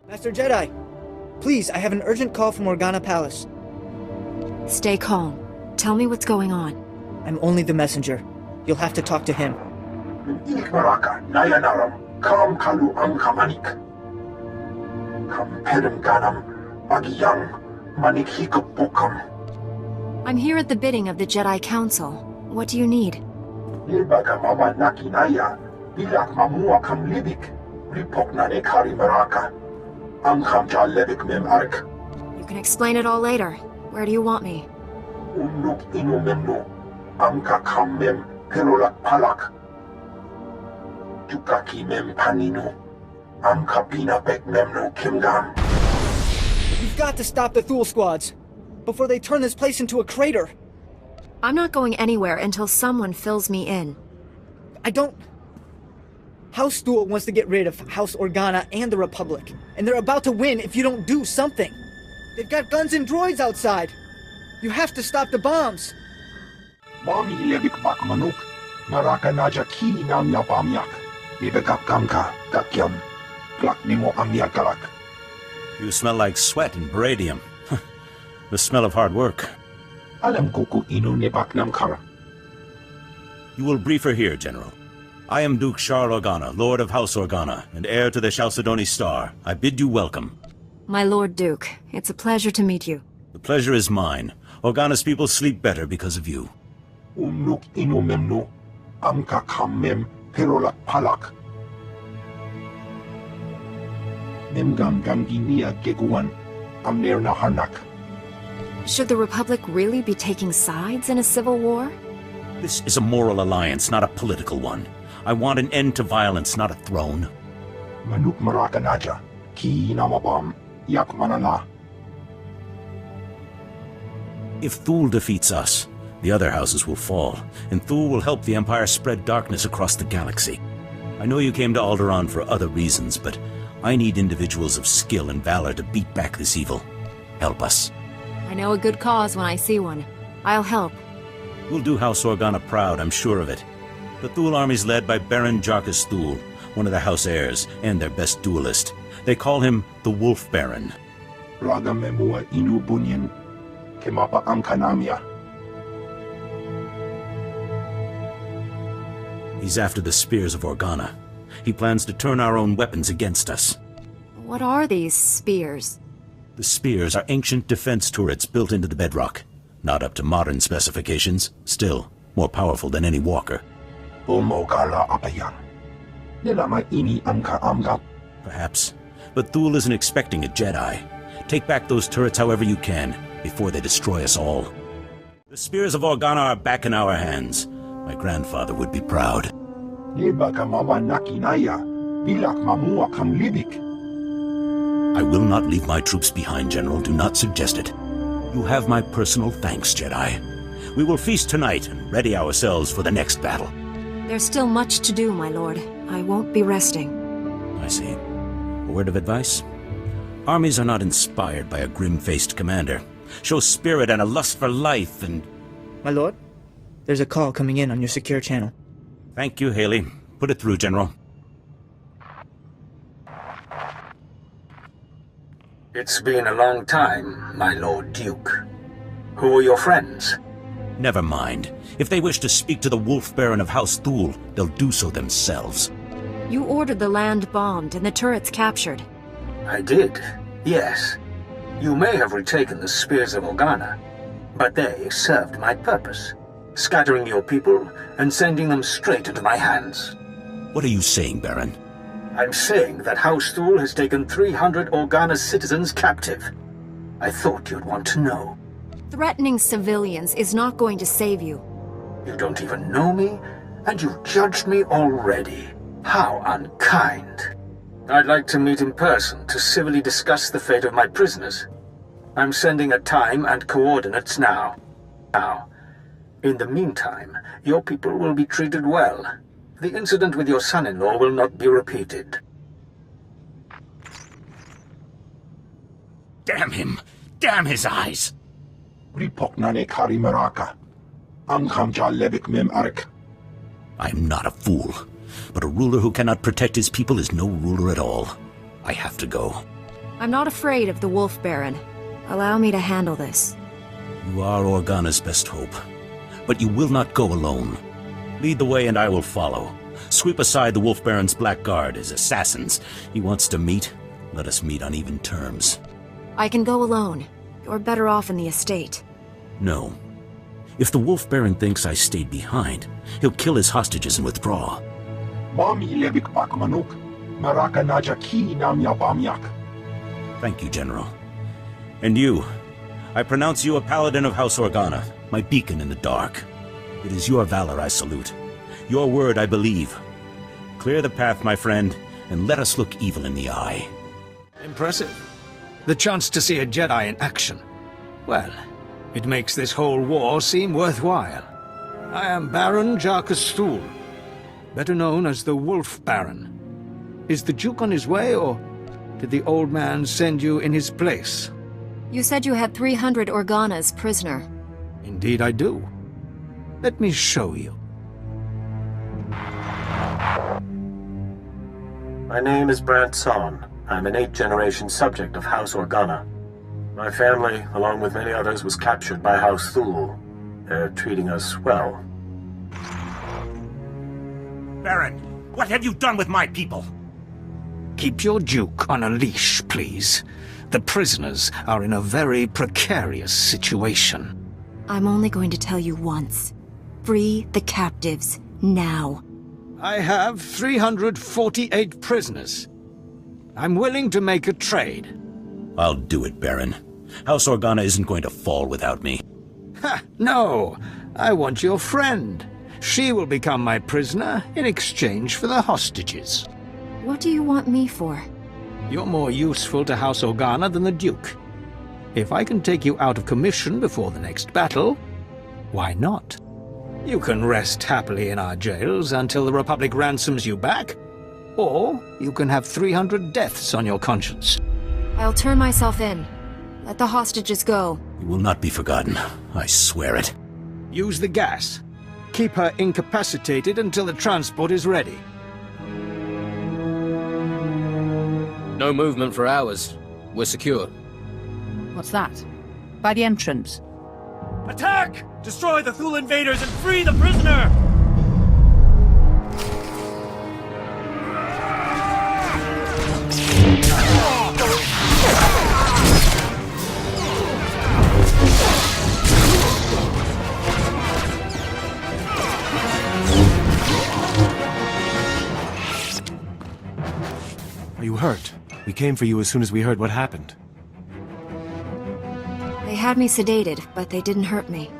Master Jedi, please, I have an urgent call from Organa Palace. Stay calm. Tell me what's going on. I'm only the messenger. You'll have to talk to him. Maraka, Nayanaram, Kam Kalu Amkamanik. Kam Pedem Ganam, Agiyang, Manik Hikapokam. I'm here at the bidding of the Jedi Council. What do you need? Nilbaga Mama Nakinaya, Bilak Mamua Kam Libik, Ripoknane Kari Maraka, Amkam Jalebik Mem Ark. You can explain it all later. Where do you want me? Unuk inu memno, Amka Kam Mem Perolak Palak. Tukaki Mem Panino, Amka Pina Bek Memno Kimgam. You've got to stop the Thule squads before they turn this place into a crater. I'm not going anywhere until someone fills me in. I don't... House Thule wants to get rid of House Organa and the Republic, and they're about to win if you don't do something. They've got guns and droids outside. You have to stop the bombs. Mami Lebik Bak Manuk, Maraka Naja Ki Nam Yapamyak, Libekap Gamka, Gakyam, Glak Nimo Amyakalak. You smell like sweat and beradium. The smell of hard work. Alam Kuku Inu Nebak Namkara. You will brief her here, General. I am Duke Shar Organa, Lord of House Organa, and heir to the Chalcedony Star. I bid you welcome. My Lord Duke, it's a pleasure to meet you. The pleasure is mine. Organa's people sleep better because of you. Unuk Inu Memno, Amka Kam Mem, Perolak Palak. Memgam Gamginia Geguan, Amner Nahanak. Should the Republic really be taking sides in a civil war? This is a moral alliance, not a political one. I want an end to violence, not a throne. Manuk Maraka Naja, Ki Namabam, Yak Manana. If Thule defeats us, the other houses will fall, and Thule will help the Empire spread darkness across the galaxy. I know you came to Alderaan for other reasons, but I need individuals of skill and valor to beat back this evil. Help us. I know a good cause when I see one. I'll help. We'll do House Organa proud, I'm sure of it. The Thule army's led by Baron Jarkus Thule, one of the House heirs, and their best duelist. They call him the Wolf Baron. Raga Memua Inu Bunyan, Kemapa Amkanamia. He's after the spears of Organa. He plans to turn our own weapons against us. What are these spears? The spears are ancient defense turrets built into the bedrock. Not up to modern specifications, still more powerful than any walker. Omogala Apayan. Nilama Ini Amka Amga. Perhaps, but Thule isn't expecting a Jedi. Take back those turrets however you can, before they destroy us all. The spears of Organa are back in our hands. My grandfather would be proud. Libaka Mama Nakinaya, Bilak Mamua Kam Libik. I will not leave my troops behind, General. Do not suggest it. You have my personal thanks, Jedi. We will feast tonight and ready ourselves for the next battle. There's still much to do, my lord. I won't be resting. I see. A word of advice? Armies are not inspired by a grim-faced commander. Show spirit and a lust for life and... My lord, there's a call coming in on your secure channel. Thank you, Haley. Put it through, General. It's been a long time, my Lord Duke. Who are your friends? Never mind. If they wish to speak to the Wolf Baron of House Thule, they'll do so themselves. You ordered the land bombed and the turrets captured. I did, yes. You may have retaken the spears of Organa, but they served my purpose, scattering your people and sending them straight into my hands. What are you saying, Baron? I'm saying that House Thule has taken 300 Organa citizens captive. I thought you'd want to know. Threatening civilians is not going to save you. You don't even know me, and you've judged me already. How unkind. I'd like to meet in person to civilly discuss the fate of my prisoners. I'm sending a time and coordinates now. In the meantime, your people will be treated well. The incident with your son-in-law will not be repeated. Damn him! Damn his eyes! Ripoknane Kari Maraka. Amkam Jalebik Mem Ark. I'm not a fool, but a ruler who cannot protect his people is no ruler at all. I have to go. I'm not afraid of the Wolf Baron. Allow me to handle this. You are Organa's best hope, but you will not go alone. Lead the way and I will follow. Sweep aside the Wolf Baron's black guard, his assassins. He wants to meet. Let us meet on even terms. I can go alone. You're better off in the estate. No. If the Wolf Baron thinks I stayed behind, he'll kill his hostages and withdraw. Thank you, General. And you. I pronounce you a paladin of House Organa, my beacon in the dark. It is your valor I salute. Your word I believe. Clear the path, my friend, and let us look evil in the eye. Impressive. The chance to see a Jedi in action. Well, it makes this whole war seem worthwhile. I am Baron Jarkus Thule, better known as the Wolf Baron. Is the Duke on his way, or did the old man send you in his place? You said you had 300 Organas prisoner. Indeed I do. Let me show you. My name is Brant Son. I'm an 8th-generation subject of House Organa. My family, along with many others, was captured by House Thule. They're treating us well. Baron, what have you done with my people? Keep your Duke on a leash, please. The prisoners are in a very precarious situation. I'm only going to tell you once. Free the captives, now. I have 348 prisoners. I'm willing to make a trade. I'll do it, Baron. House Organa isn't going to fall without me. Ha! No! I want your friend. She will become my prisoner in exchange for the hostages. What do you want me for? You're more useful to House Organa than the Duke. If I can take you out of commission before the next battle, why not? You can rest happily in our jails until the Republic ransoms you back, or you can have 300 deaths on your conscience. I'll turn myself in. Let the hostages go. You will not be forgotten. I swear it. Use the gas. Keep her incapacitated until the transport is ready. No movement for hours. We're secure. What's that? By the entrance. Attack! Destroy the Thule invaders and free the prisoner! Are you hurt? We came for you as soon as we heard what happened. They had me sedated, but they didn't hurt me.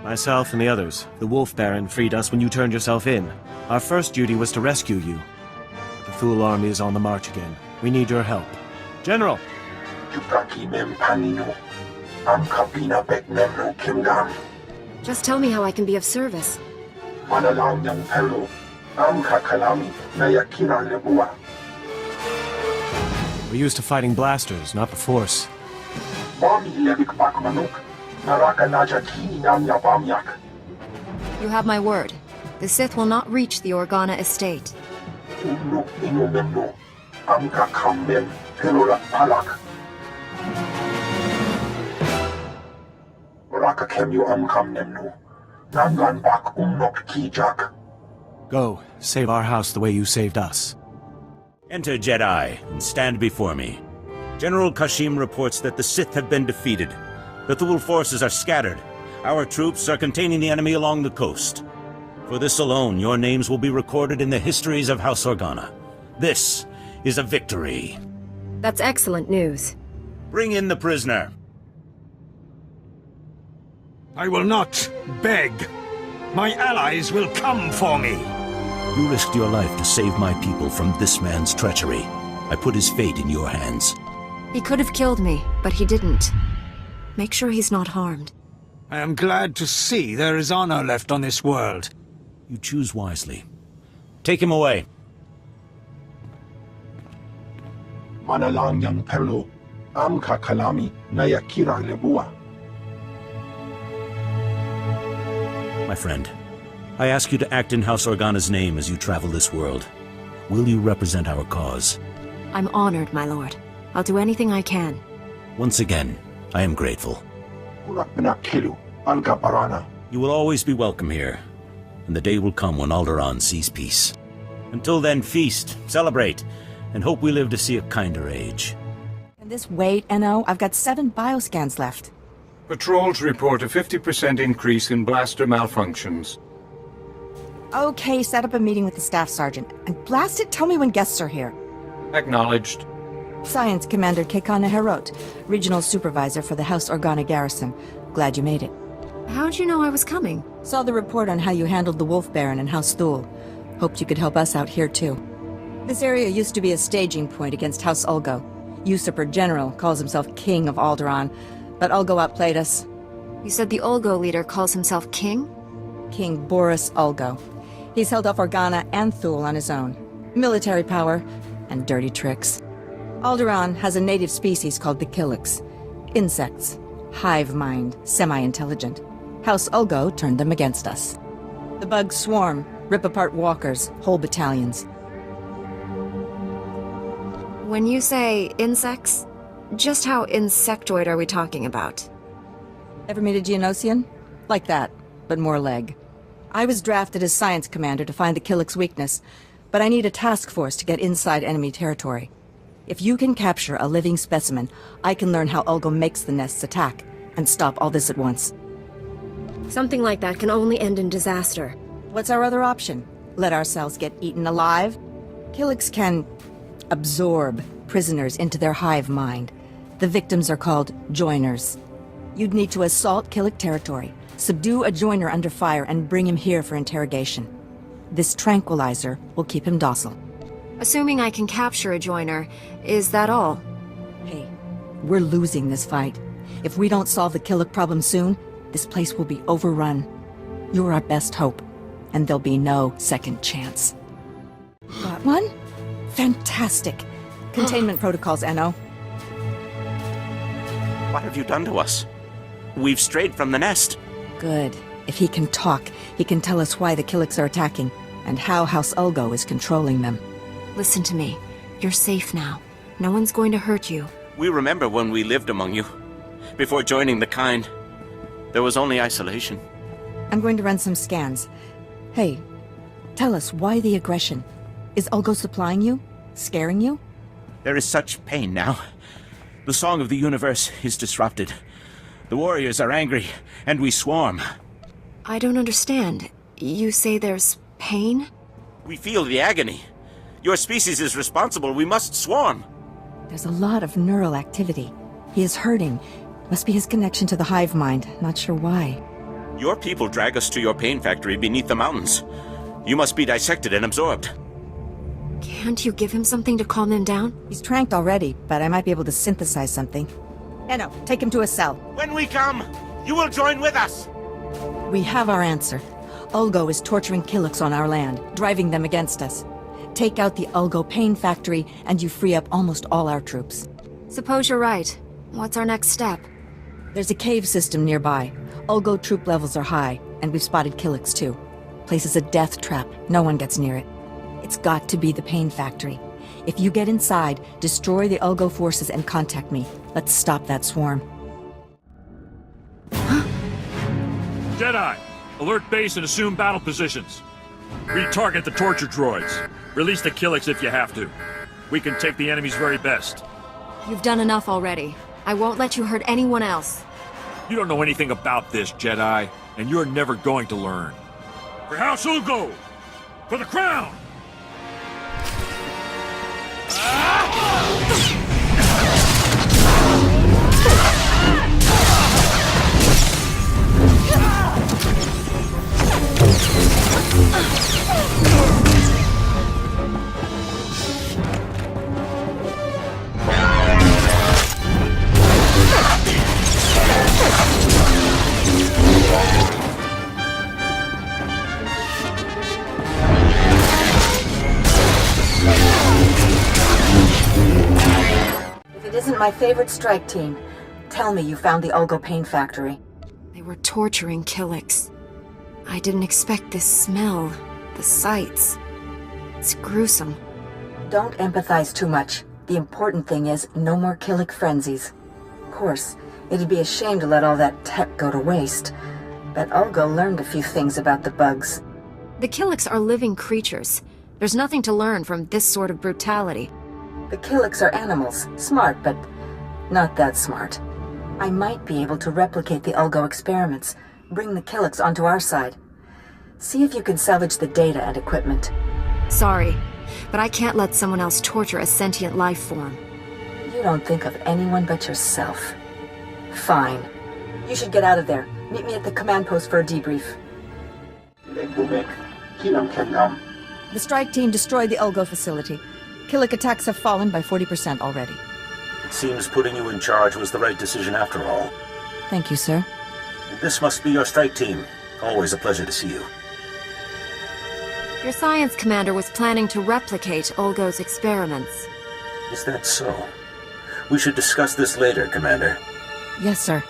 Myself and the others, the Wolf Baron, freed us when you turned yourself in. Our first duty was to rescue you. The Thule army is on the march again. We need your help. General! Just tell me how I can be of service. We're used to fighting blasters, not the Force. You have my word. The Sith will not reach the Organa estate. Go, save our house the way you saved us. Enter, Jedi, and stand before me. General Kashim reports that the Sith have been defeated. The Thule forces are scattered. Our troops are containing the enemy along the coast. For this alone, your names will be recorded in the histories of House Organa. This is a victory. That's excellent news. Bring in the prisoner. I will not beg. My allies will come for me. You risked your life to save my people from this man's treachery. I put his fate in your hands. He could have killed me, but he didn't. Make sure he's not harmed. I am glad to see there is honor left on this world. You choose wisely. Take him away. My friend, I ask you to act in House Organa's name as you travel this world. Will you represent our cause? I'm honored, my lord. I'll do anything I can. Once again, I am grateful. Alderaan. You will always be welcome here, and the day will come when Alderaan sees peace. Until then, feast, celebrate, and hope we live to see a kinder age. Can this wait, NO? I've got 7 bioscans left. Patrols report a 50% increase in blaster malfunctions. Okay, set up a meeting with the staff sergeant. And blast it, tell me when guests are here. Acknowledged. Science Commander Kekana Herot, Regional Supervisor for the House Organa Garrison. Glad you made it. How'd you know I was coming? Saw the report on how you handled the Wolf Baron and House Thule. Hoped you could help us out here too. This area used to be a staging point against House Ulgo. Usurper General calls himself King of Alderaan, but Ulgo outplayed us. You said the Ulgo leader calls himself King? King Boris Ulgo. He's held off Organa and Thule on his own. Military power and dirty tricks. Alderaan has a native species called the Killiks. Insects. Hive mind. Semi-intelligent. House Ulgo turned them against us. The bugs swarm, rip apart walkers, whole battalions. When you say insects, just how insectoid are we talking about? Ever meet a Geonosian? Like that, but more leg. I was drafted as science commander to find the Killik's weakness, but I need a task force to get inside enemy territory. If you can capture a living specimen, I can learn how Ulgo makes the nests attack, and stop all this at once. Something like that can only end in disaster. What's our other option? Let ourselves get eaten alive? Killiks can absorb prisoners into their hive mind. The victims are called joiners. You'd need to assault Killik territory, subdue a joiner under fire, and bring him here for interrogation. This tranquilizer will keep him docile. Assuming I can capture a joiner, is that all? Hey, we're losing this fight. If we don't solve the Killik problem soon, this place will be overrun. You're our best hope, and there'll be no second chance. Got one? Fantastic. Containment protocols, NO. What have you done to us? We've strayed from the nest. Good. If he can talk, he can tell us why the Killiks are attacking, and how House Ulgo is controlling them. Listen to me. You're safe now. No one's going to hurt you. We remember when we lived among you. Before joining the kind, there was only isolation. I'm going to run some scans. Hey, tell us, why the aggression? Is Ulgo supplying you? Scaring you? There is such pain now. The song of the universe is disrupted. The warriors are angry, and we swarm. I don't understand. You say there's pain? We feel the agony. Your species is responsible. We must swarm. There's a lot of neural activity. He is hurting. Must be his connection to the hive mind. Not sure why. Your people drag us to your pain factory beneath the mountains. You must be dissected and absorbed. Can't you give him something to calm him down? He's tranked already, but I might be able to synthesize something. No, take him to a cell. When we come, you will join with us. We have our answer. Ulgo is torturing Killiks on our land, driving them against us. Take out the Ulgo pain factory, and you free up almost all our troops. Suppose you're right. What's our next step? There's a cave system nearby. Ulgo troop levels are high, and we've spotted Killiks too. Place is a death trap. No one gets near it. It's got to be the pain factory. If you get inside, destroy the Ulgo forces and contact me. Let's stop that swarm. Jedi, alert base and assume battle positions. Retarget the torture droids. Release the Killiks if you have to. We can take the enemy's very best. You've done enough already. I won't let you hurt anyone else. You don't know anything about this, Jedi, and you're never going to learn. For House Ulgo! For the crown! If it isn't my favorite strike team, tell me you found the Ulgo pain factory. They were torturing Killiks. I didn't expect this smell. The sights. It's gruesome. Don't empathize too much. The important thing is no more Killik frenzies. Of course, it'd be a shame to let all that tech go to waste. But Ulgo learned a few things about the bugs. The Killiks are living creatures. There's nothing to learn from this sort of brutality. The Killiks are animals. Smart, but not that smart. I might be able to replicate the Ulgo experiments. Bring the Killiks onto our side. See if you can salvage the data and equipment. Sorry, but I can't let someone else torture a sentient life form. You don't think of anyone but yourself. Fine. You should get out of there. Meet me at the command post for a debrief. The strike team destroyed the Ulgo facility. Killik attacks have fallen by 40% already. It seems putting you in charge was the right decision after all. Thank you, sir. This must be your strike team. Always a pleasure to see you. Your science commander was planning to replicate Ulgo's experiments. Is that so? We should discuss this later, Commander. Yes, sir.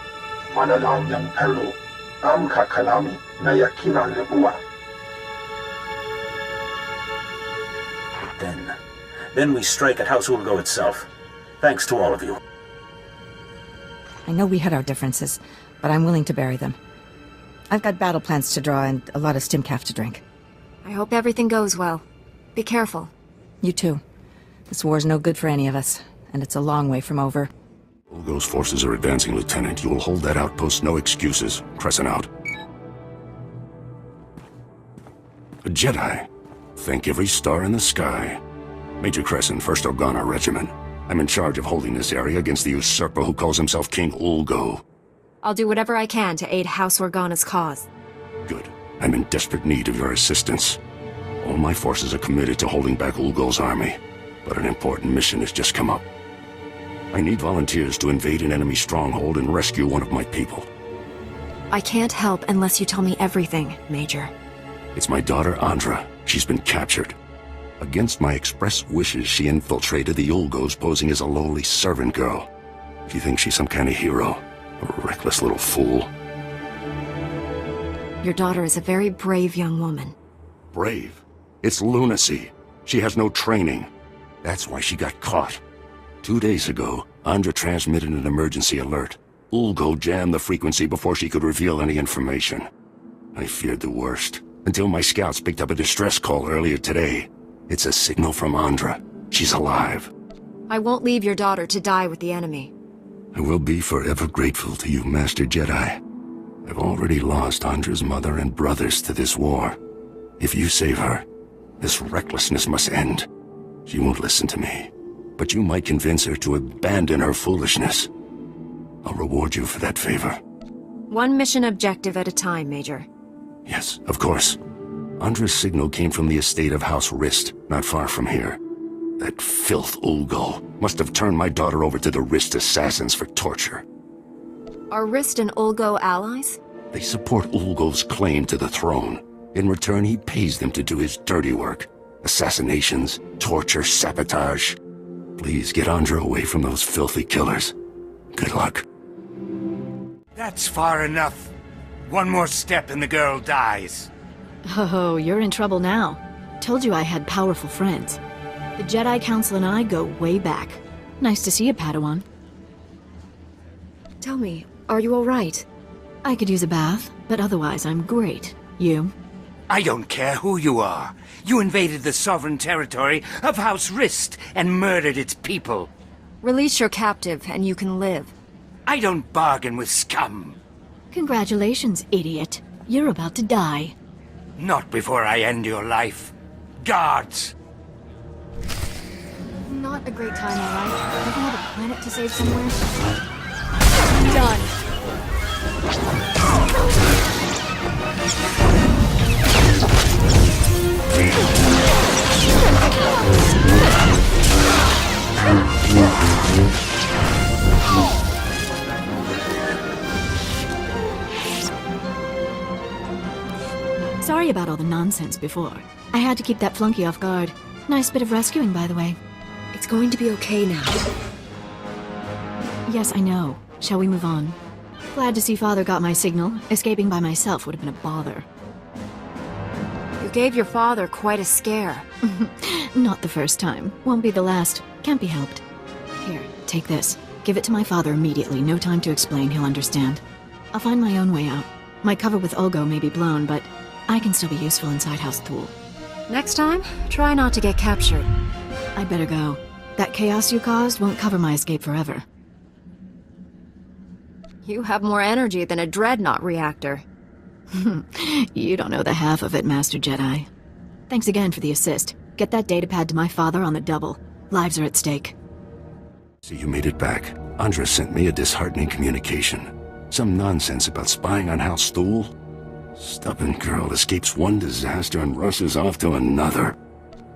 Then we strike at House Ulgo itself. Thanks to all of you. I know we had our differences, but I'm willing to bury them. I've got battle plans to draw and a lot of stimcaf to drink. I hope everything goes well. Be careful. You too. This war's no good for any of us, and it's a long way from over. Ulgo's forces are advancing, Lieutenant. You will hold that outpost, no excuses. Crescent out. A Jedi. Thank every star in the sky. Major Crescent, 1st Organa Regiment. I'm in charge of holding this area against the usurper who calls himself King Ulgo. I'll do whatever I can to aid House Organa's cause. Good. I'm in desperate need of your assistance. All my forces are committed to holding back Ulgo's army, but an important mission has just come up. I need volunteers to invade an enemy stronghold and rescue one of my people. I can't help unless you tell me everything, Major. It's my daughter, Andra. She's been captured. Against my express wishes, she infiltrated the Ulgos posing as a lowly servant girl. She thinks she's some kind of hero. A reckless little fool. Your daughter is a very brave young woman. Brave? It's lunacy. She has no training. That's why she got caught. 2 days ago, Andra transmitted an emergency alert. Ulgo jammed the frequency before she could reveal any information. I feared the worst, until my scouts picked up a distress call earlier today. It's a signal from Andra. She's alive. I won't leave your daughter to die with the enemy. I will be forever grateful to you, Master Jedi. I've already lost Andra's mother and brothers to this war. If you save her, this recklessness must end. She won't listen to me, but you might convince her to abandon her foolishness. I'll reward you for that favor. One mission objective at a time, Major. Yes, of course. Andra's signal came from the estate of House Rist, not far from here. That filth Ulgo must have turned my daughter over to the Rist assassins for torture. Are Rist and Ulgo allies? They support Ulgo's claim to the throne. In return, he pays them to do his dirty work. Assassinations, torture, sabotage. Please get Andra away from those filthy killers. Good luck. That's far enough. One more step and the girl dies. Oh, you're in trouble now. Told you I had powerful friends. The Jedi Council and I go way back. Nice to see you, Padawan. Tell me, are you all right? I could use a bath, but otherwise I'm great. You? I don't care who you are. You invaded the sovereign territory of House Rist and murdered its people. Release your captive and you can live. I don't bargain with scum. Congratulations, idiot. You're about to die. Not before I end your life. Guards! Not a great time, alright? Don't you have a planet to save somewhere? Done. Sorry about all the nonsense before. I had to keep that flunky off guard. Nice bit of rescuing, by the way. It's going to be okay now. Yes, I know. Shall we move on? Glad to see Father got my signal. Escaping by myself would have been a bother. You gave your father quite a scare. Not the first time. Won't be the last. Can't be helped. Here, take this. Give it to my father immediately. No time to explain. He'll understand. I'll find my own way out. My cover with Olgo may be blown, but I can still be useful inside House Thule. Next time, try not to get captured. I'd better go. That chaos you caused won't cover my escape forever. You have more energy than a dreadnought reactor. You don't know the half of it, Master Jedi. Thanks again for the assist. Get that datapad to my father on the double. Lives are at stake. So you made it back. Andra sent me a disheartening communication. Some nonsense about spying on House Thule. Stubborn girl escapes one disaster and rushes off to another.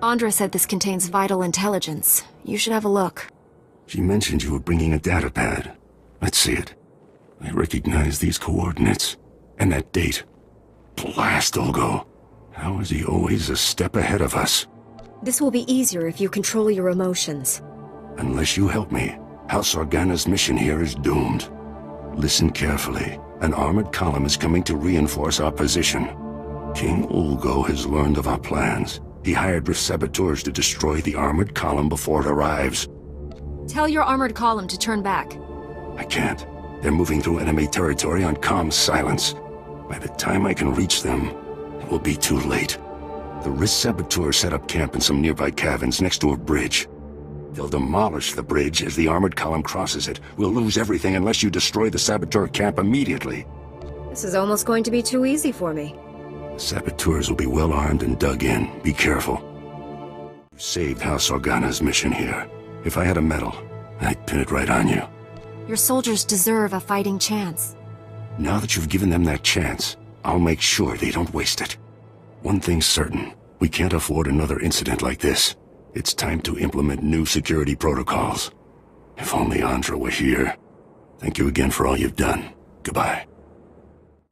Andra said this contains vital intelligence. You should have a look. She mentioned you were bringing a datapad. Let's see it. I recognize these coordinates. And that date. Blast Olgo. How is he always a step ahead of us? This will be easier if you control your emotions. Unless you help me, House Organa's mission here is doomed. Listen carefully. An armored column is coming to reinforce our position. King Olgo has learned of our plans. He hired saboteurs to destroy the armored column before it arrives. Tell your armored column to turn back. I can't. They're moving through enemy territory on comm silence. By the time I can reach them, it will be too late. The Risk saboteurs set up camp in some nearby caverns next to a bridge. They'll demolish the bridge as the armored column crosses it. We'll lose everything unless you destroy the saboteur camp immediately. This is almost going to be too easy for me. The saboteurs will be well armed and dug in. Be careful. You saved House Organa's mission here. If I had a medal, I'd pin it right on you. Your soldiers deserve a fighting chance. Now that you've given them that chance, I'll make sure they don't waste it. One thing's certain. We can't afford another incident like this. It's time to implement new security protocols. If only Andra were here. Thank you again for all you've done. Goodbye.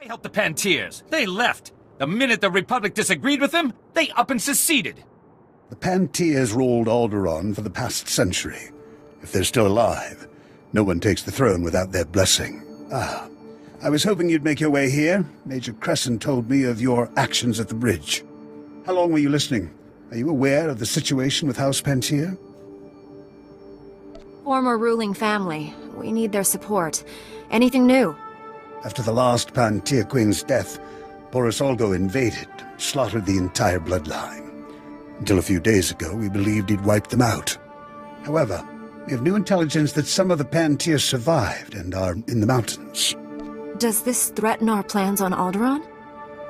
I helped the Panteers. They left. The minute the Republic disagreed with them, they up and seceded. The Panteers ruled Alderaan for the past century. If they're still alive, no one takes the throne without their blessing. Ah, I was hoping you'd make your way here. Major Crescent told me of your actions at the bridge. How long were you listening? Are you aware of the situation with House Panteer? Former ruling family. We need their support. Anything new? After the last Panteer Queen's death, Boris Olgo invaded, slaughtered the entire bloodline. Until a few days ago, we believed he'd wiped them out. However, we have new intelligence that some of the Panteer survived and are in the mountains. Does this threaten our plans on Alderaan?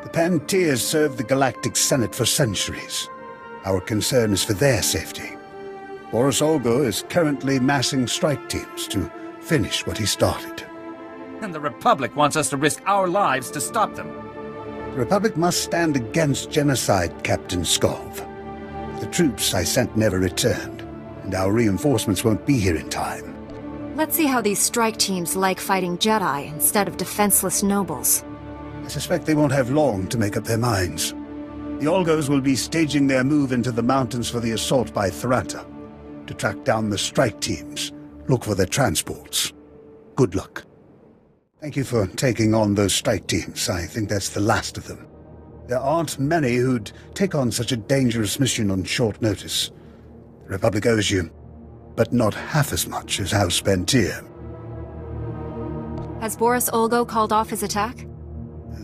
The Panteers served the Galactic Senate for centuries. Our concern is for their safety. Boris Olgo is currently massing strike teams to finish what he started. And the Republic wants us to risk our lives to stop them. The Republic must stand against genocide, Captain Skov. The troops I sent never returned, and our reinforcements won't be here in time. Let's see how these strike teams like fighting Jedi instead of defenseless nobles. I suspect they won't have long to make up their minds. The Olgos will be staging their move into the mountains for the assault by Tharanta. To track down the strike teams, look for their transports. Good luck. Thank you for taking on those strike teams. I think that's the last of them. There aren't many who'd take on such a dangerous mission on short notice. The Republic owes you, but not half as much as House Panteer. Has Boris Olgo called off his attack?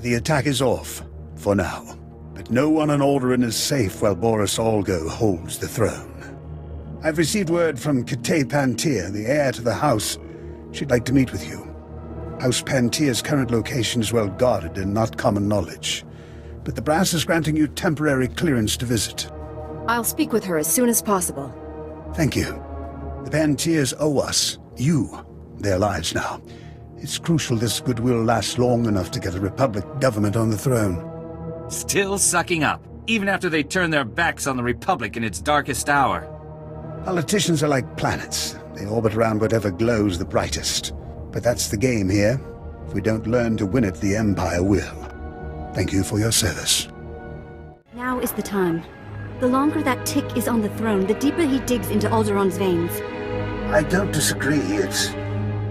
The attack is off, for now. But no one on Alderaan is safe while Boris Olgo holds the throne. I've received word from Kitay Panteer, the heir to the house. She'd like to meet with you. House Panteer's current location is well guarded and not common knowledge. But the brass is granting you temporary clearance to visit. I'll speak with her as soon as possible. Thank you. The Panteers owe us, you, their lives now. It's crucial this goodwill lasts long enough to get a Republic government on the throne. Still sucking up, even after they turn their backs on the Republic in its darkest hour. Politicians are like planets. They orbit around whatever glows the brightest. But that's the game here. If we don't learn to win it, the Empire will. Thank you for your service. Now is the time. The longer that Tick is on the throne, the deeper he digs into Alderaan's veins. I don't disagree, it's...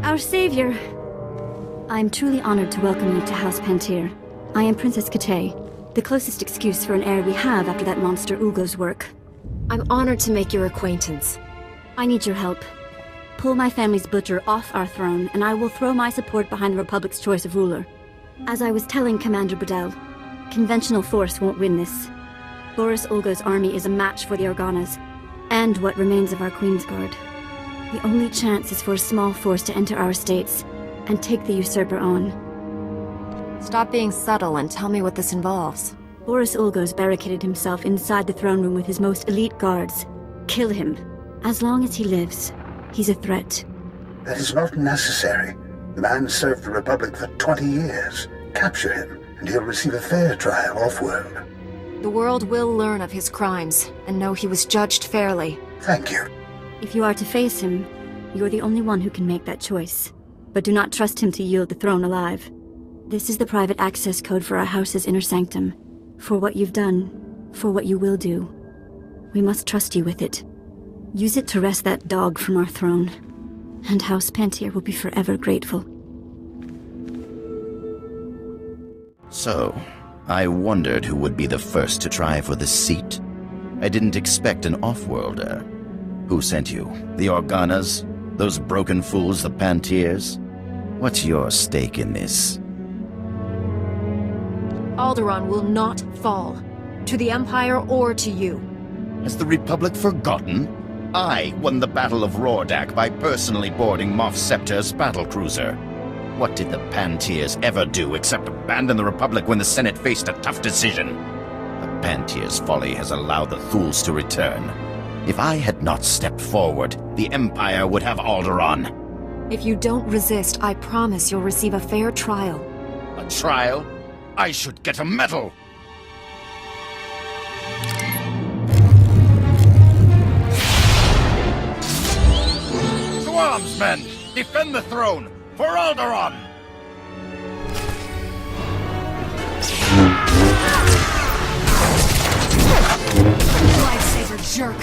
Our savior. I am truly honored to welcome you to House Panteer. I am Princess Kitay, The closest excuse for an heir we have after that monster Ugo's work. I'm honored to make your acquaintance. I need your help. Pull my family's butcher off our throne, and I will throw my support behind the Republic's choice of ruler. As I was telling Commander Burdell, conventional force won't win this. Boris Olga's army is a match for the Organas, and what remains of our Queensguard. The only chance is for a small force to enter our states and take the usurper on. Stop being subtle and tell me what this involves. Boris Olga's barricaded himself inside the throne room with his most elite guards. Kill him. As long as he lives, he's a threat. That is not necessary. The man served the Republic for 20 years. Capture him, and he'll receive a fair trial off-world. The world will learn of his crimes, and know he was judged fairly. Thank you. If you are to face him, you're the only one who can make that choice. But do not trust him to yield the throne alive. This is the private access code for our house's inner sanctum. For what you've done, for what you will do. We must trust you with it. Use it to wrest that dog from our throne. And House Panteer will be forever grateful. So, I wondered who would be the first to try for the seat. I didn't expect an off-worlder. Who sent you? The Organas? Those broken fools, the Panteers? What's your stake in this? Alderaan will not fall. To the Empire or to you. Has the Republic forgotten? I won the Battle of Rordak by personally boarding Moff Scepter's battlecruiser. What did the Panteers ever do except abandon the Republic when the Senate faced a tough decision? The Panteers' folly has allowed the Thules to return. If I had not stepped forward, the Empire would have Alderaan. If you don't resist, I promise you'll receive a fair trial. A trial? I should get a medal! To arms, men! Defend the throne! For Alderaan! Lightsaber jerk!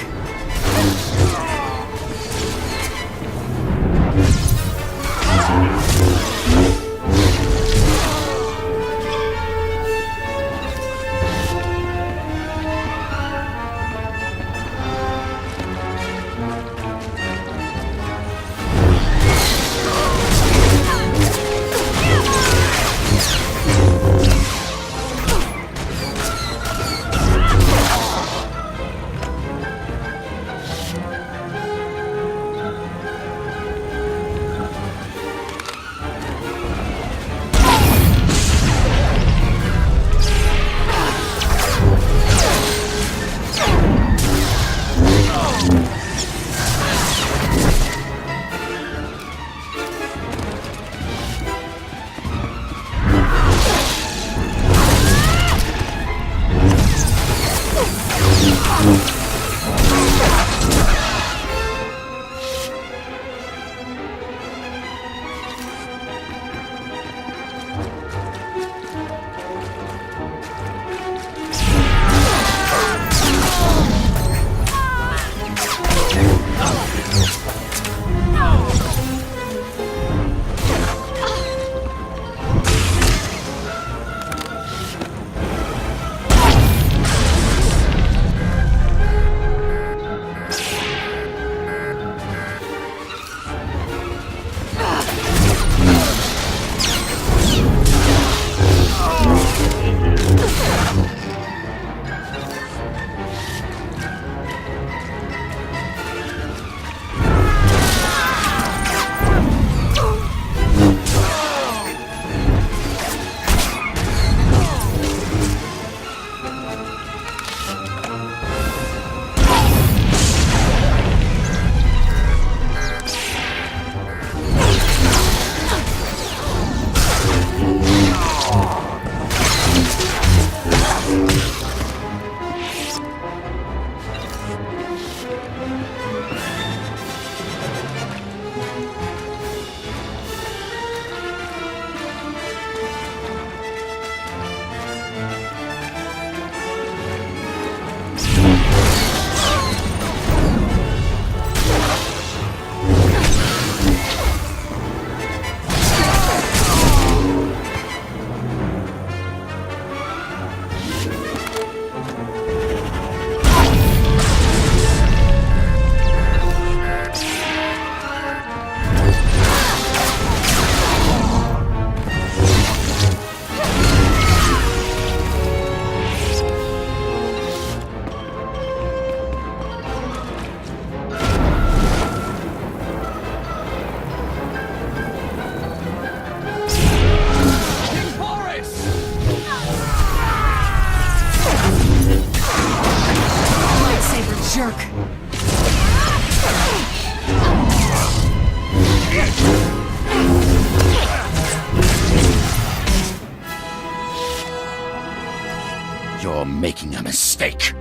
making a mistake.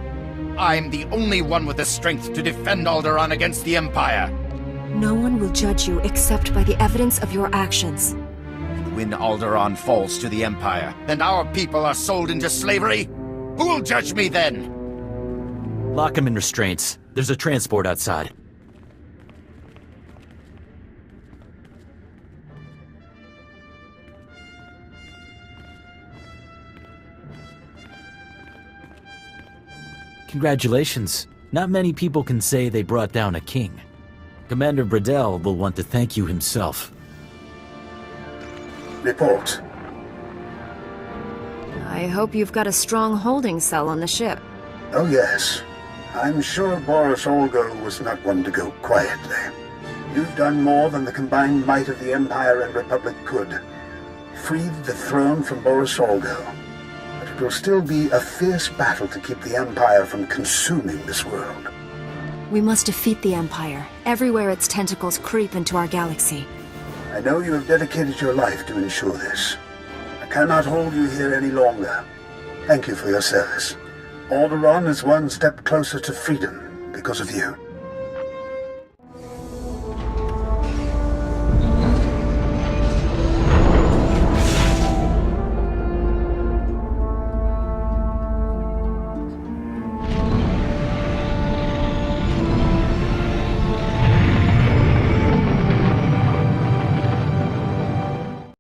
I'm the only one with the strength to defend Alderaan against the Empire. No one will judge you except by the evidence of your actions. When Alderaan falls to the Empire, and our people are sold into slavery, who will judge me then? Lock him in restraints. There's a transport outside. Congratulations. Not many people can say they brought down a king. Commander Bradell will want to thank you himself. Report. I hope you've got a strong holding cell on the ship. Oh yes. I'm sure Boris Olgo was not one to go quietly. You've done more than the combined might of the Empire and Republic could. Freed the throne from Boris Olgo. But it will still be a fierce battle to keep the Empire from consuming this world. We must defeat the Empire, everywhere its tentacles creep into our galaxy. I know you have dedicated your life to ensure this. I cannot hold you here any longer. Thank you for your service. Alderaan is one step closer to freedom because of you.